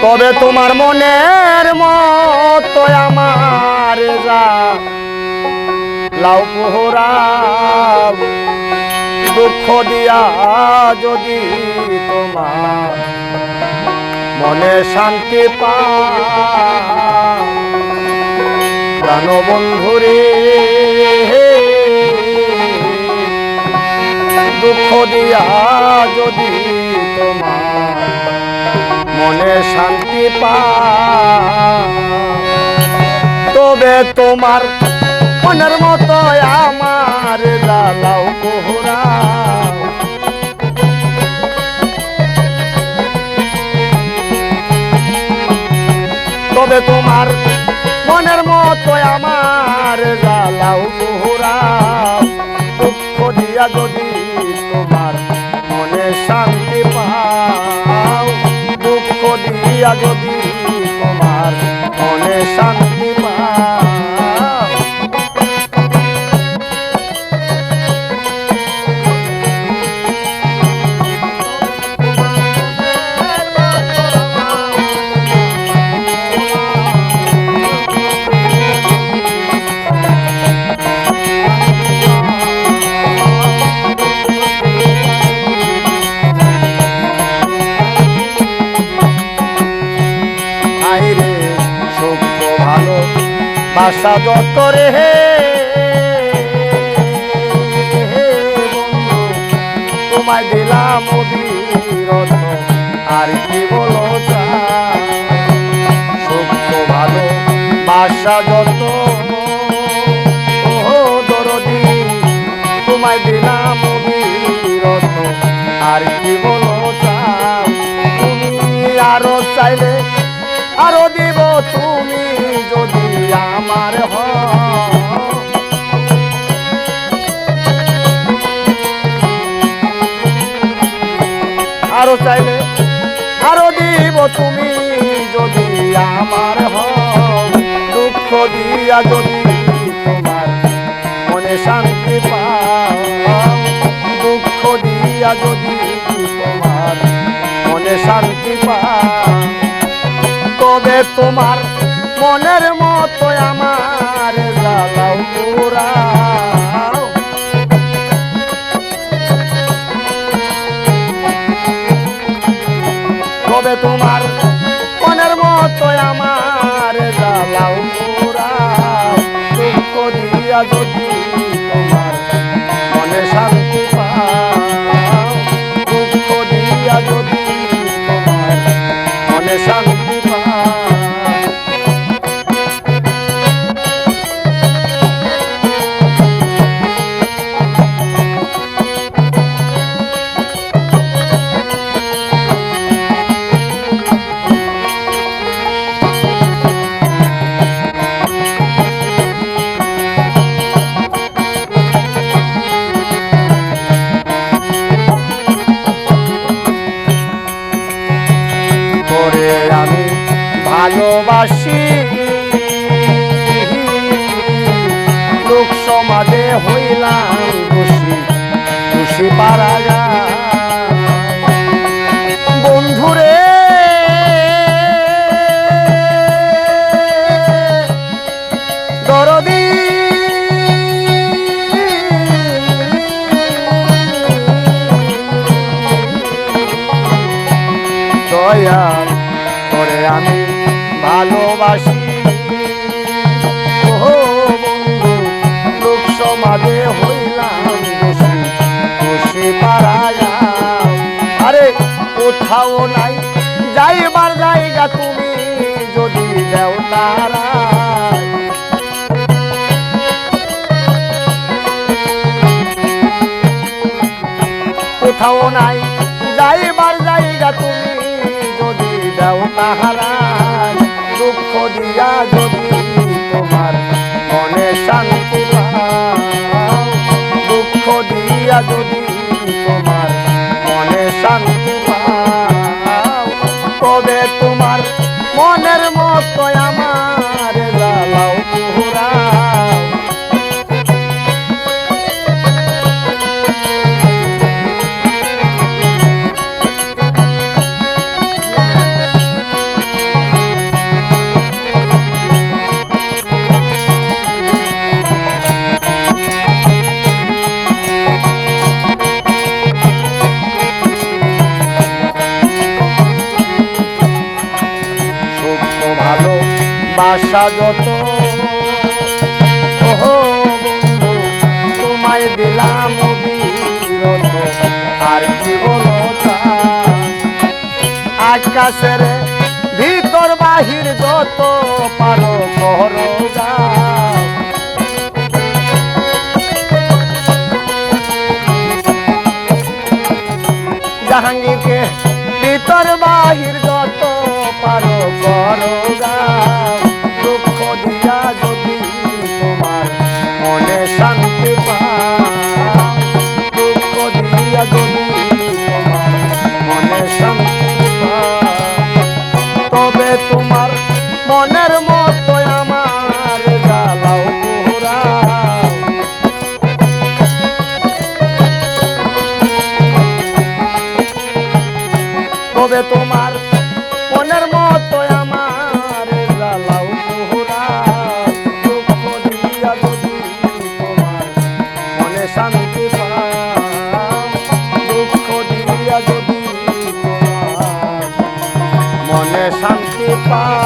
তবে তোমার মনের মতো আমার যা লাউ পোহরা দুঃখ দিয়া যদি তোমার মনে শান্তি প্রাণ বন্ধুরে দুঃখ দিয়া যদি তোমার মনে শান্তি তবে তোমার মনের মতো আমার লাউ পোহরা তবে তোমার মনের মতো আমার লাউ পোহরা দুঃখ দিয়া যদি তোমার মনে শান্তি পাও দুঃখ দিয়া যদি তোমার মনে শান্তি পাও বাসা যত রে তোমায় দিলাম অবিরত আর কি বলো সত্য ভালো বাসা যত দরদি তোমায় দিলাম অবিরত আর কি বলো তুমি আরো চাইলে আরো দিব তুমি যদি আমার আরো চাইলে আরো দিব তুমি যদি আমার দুঃখ দিয়া যদি তোমার মনে শান্তি পাও দুঃখ দিয়া যদি তোমার মনে শান্তি পাও তবে তোমার মনের মতো আমার লাউ পোহরা তবে তোমার মনের মতো আমার লাউ পোহরা দুঃখ দিয়া যদি তোমার মনে শান্তি পাও দুঃখ দিয়া যদি তোমার মনে শান্তি পাও আমি ভালোবাসি লোক সমাজে হইলাম খুশি খুশি পারাগা বন্ধুরে দরদি দয়াল করে আমি ভালোবাসি বন্ধু লোক সমাজে হইলাম খুশি খুশি পারায়া আরে কোথাও নাই যাইবার জায়গা তুমি যদি দেও তারা কোথাও নাই যাইবার জায়গা তুমি যদি দেও তাহারা দুঃখ দিয়া যদি তোমার মনে শান্তি পাও দুঃখ দিয়া যদি তোমার মনে শান্তি পাও তবে তোমার মনের মতো আমার লাউ পোহরা ভালোবাসা যত ওহো বন্ধু তোমায় দিলাম অবিরত আর কি বলো তা আকাশের ভিতর বাহির যত পারো করো যাও জাহাঙ্গীরকে ভিতর বাহির যত পারো করো যাও দুঃখ দিয়া যদি তোমার মনে শান্তি পাও দুঃখ দিয়া যদি তোমার মনে শান্তি পাও তবে তোমার মনের মতো আমার জ্বালাও পোড়াও তবে তোমার মনের মতো আমার জ্বালাও পোড়াও দুঃখ দিয়া যদি তোমার মনে শান্তি পাও দুঃখ দিয়া যদি তোমার মনে শান্তি পাও